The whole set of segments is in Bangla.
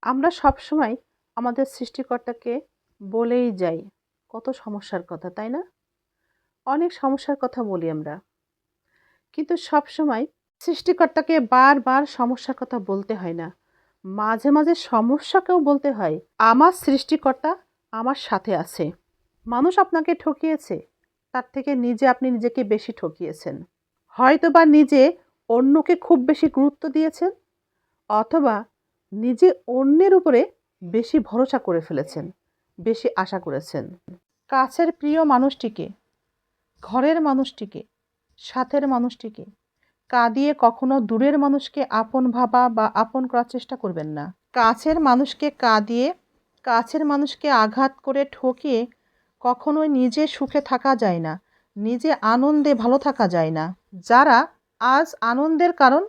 আমরা সবসময় আমাদের সৃষ্টিকর্তাকে বলেই যাই কত সমস্যার কথা, তাই না? অনেক সমস্যার কথা বলি আমরা। কিন্তু সবসময় সৃষ্টিকর্তাকে বারবার সমস্যার কথা বলতে হয় না। মাঝে, মাঝে সমস্যাকেও বলতে হয়, আমার সৃষ্টিকর্তা আমার সাথে আছে। মানুষ আপনাকে ঠকিয়েছে, তার থেকে আপনি নিজেকে বেশি ঠকিয়েছেন। হয়তোবা নিজে অন্যকে খুব বেশি গুরুত্ব দিয়েছেন, অথবা নিজে অন্যের উপরে বেশি ভরসা করে ফেলেছেন, বেশি আশা করেছেন। কাছের প্রিয় মানুষটিকে, ঘরের মানুষটিকে, সাথের মানুষটিকে কাঁদিয়ে কখনো দূরের মানুষকে আপন ভাবা বা আপন করার চেষ্টা করবেন না। কাছের মানুষকে কাঁদিয়ে, কাছের মানুষকে আঘাত করে ঠকিয়ে কখনোই নিজে সুখে থাকা যায় না, নিজে আনন্দে ভালো থাকা যায় না। যারা আজ আনন্দের কারণ,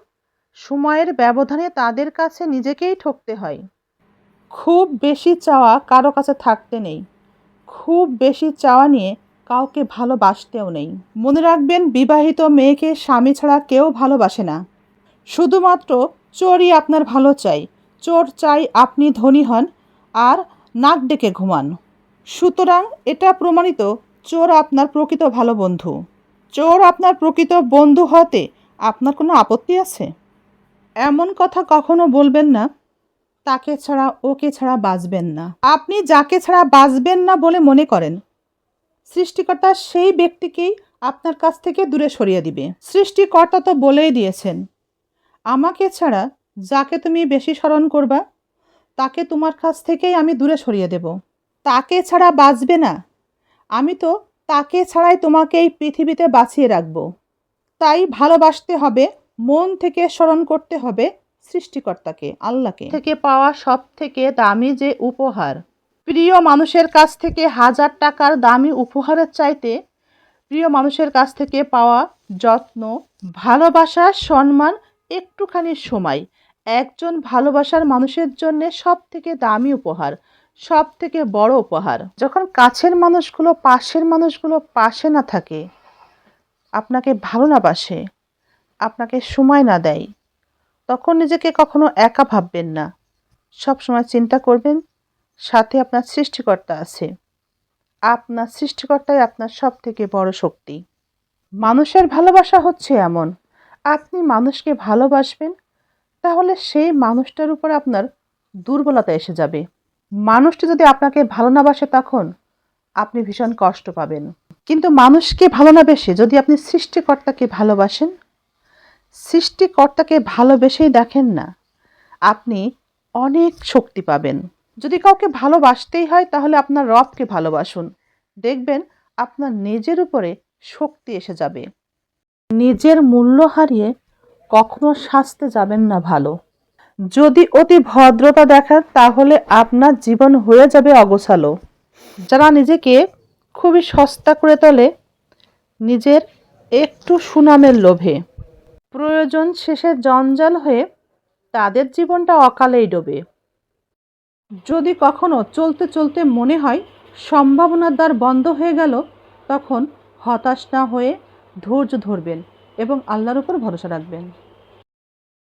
সময়ের ব্যবধানে তাদের কাছে নিজেকেই ঠকতে হয়। খুব বেশি চাওয়া কারো কাছে থাকতে নেই, খুব বেশি চাওয়া নিয়ে কাউকে ভালোবাসতেও নেই। মনে রাখবেন, বিবাহিত মেয়েকে স্বামী ছাড়া কেউ ভালোবাসে না। শুধুমাত্র চোরই আপনার ভালো চাই। চোর চাই আপনি ধনী হন আর নাক ডেকে ঘুমান। সুতরাং এটা প্রমাণিত, চোর আপনার প্রকৃত ভালো বন্ধু। চোর আপনার প্রকৃত বন্ধু হতে আপনার কোনো আপত্তি আছে? এমন কথা কখনো বলবেন না, তাকে ছাড়া ওকে ছাড়া বাঁচবেন না। আপনি যাকে ছাড়া বাঁচবেন না বলে মনে করেন, সৃষ্টিকর্তা সেই ব্যক্তিকেই আপনার কাছ থেকে দূরে সরিয়ে দিবে। সৃষ্টিকর্তা তো বলেই দিয়েছেন, আমাকে ছাড়া যাকে তুমি বেশি স্মরণ করবা, তাকে তোমার কাছ থেকেই আমি দূরে সরিয়ে দেব। তাকে ছাড়া বাঁচবে না, আমি তো তাকে ছাড়াই তোমাকে এই পৃথিবীতে বাঁচিয়ে রাখব। তাই ভালোবাসতে হবে, মন থেকে স্মরণ করতে হবে সৃষ্টিকর্তাকে, আল্লাহকে। থেকে পাওয়া সব থেকে দামি যে উপহার, প্রিয় মানুষের কাছ থেকে 1000 টাকার দামি উপহারের চাইতে প্রিয় মানুষের কাছ থেকে পাওয়া যত্ন, ভালোবাসা, সম্মান, একটুখানি সময় একজন ভালোবাসার মানুষের জন্য সব থেকে দামি উপহার, সব থেকে বড় উপহার। যখন কাছের মানুষগুলো, পাশের মানুষগুলো পাশে না থাকে, আপনাকে ভালো না বাসে, আপনাকে সময় না দেয়, তখন নিজেকে কখনো একা ভাববেন না। সব সময় চিন্তা করবেন, সাথে আপনার সৃষ্টিকর্তা আছে। আপনার সৃষ্টিকর্তাই আপনার সব থেকে বড় শক্তি। মানুষের ভালোবাসা হচ্ছে এমন, আপনি মানুষকে ভালোবাসবেন, তাহলে সেই মানুষটার উপর আপনার দুর্বলতা এসে যাবে। মানুষটি যদি আপনাকে ভালো না বাসে, তখন আপনি ভীষণ কষ্ট পাবেন। কিন্তু মানুষকে ভালো না বেসে যদি আপনি সৃষ্টিকর্তাকে ভালোবাসেন, সৃষ্টিকর্তাকে ভালোবেসেই দেখেন না, আপনি অনেক শক্তি পাবেন। যদি কাউকে ভালোবাসতেই হয়, তাহলে আপনার রবকে ভালোবাসুন। দেখবেন আপনার নিজের উপরে শক্তি এসে যাবে। নিজের মূল্য হারিয়ে কখনো সাজতে যাবেন না ভালো। যদি অতি ভদ্রতা দেখান, তাহলে আপনার জীবন হয়ে যাবে অগোছালো। যারা নিজেকে খুবই সস্তা করে তোলে নিজের একটু সুনামের লোভে, প্রয়োজন শেষে জঞ্জাল হয়ে তাদের জীবনটা অকালেই ডোবে। যদি কখনো চলতে চলতে মনে হয় সম্ভাবনার দ্বার বন্ধ হয়ে গেল, তখন হতাশ না হয়ে ধৈর্য ধরবেন এবং আল্লাহর উপর ভরসা রাখবেন।